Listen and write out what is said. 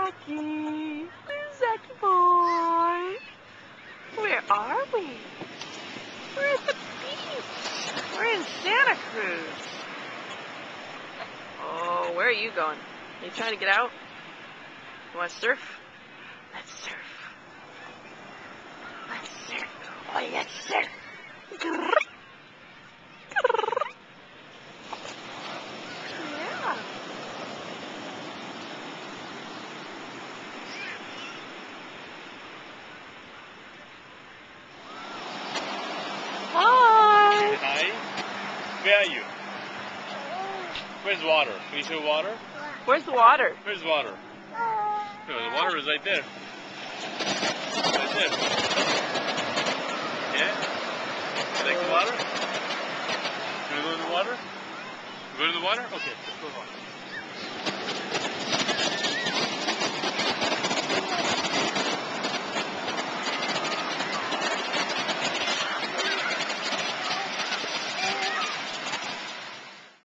Zachy. Zachy boy. Where are we? We're at the beach. We're in Santa Cruz. Oh, where are you going? Are you trying to get out? You want to surf? Let's surf. Let's surf. Oh, let's surf. Yeah. Hi. Hi. Where are you? Where's water? Can you show water? Where's the water? Where's water? Oh, the water is right there. Right there. Yeah? You like the water? You want to go in the water? You go to the water? Okay, let's go in the water.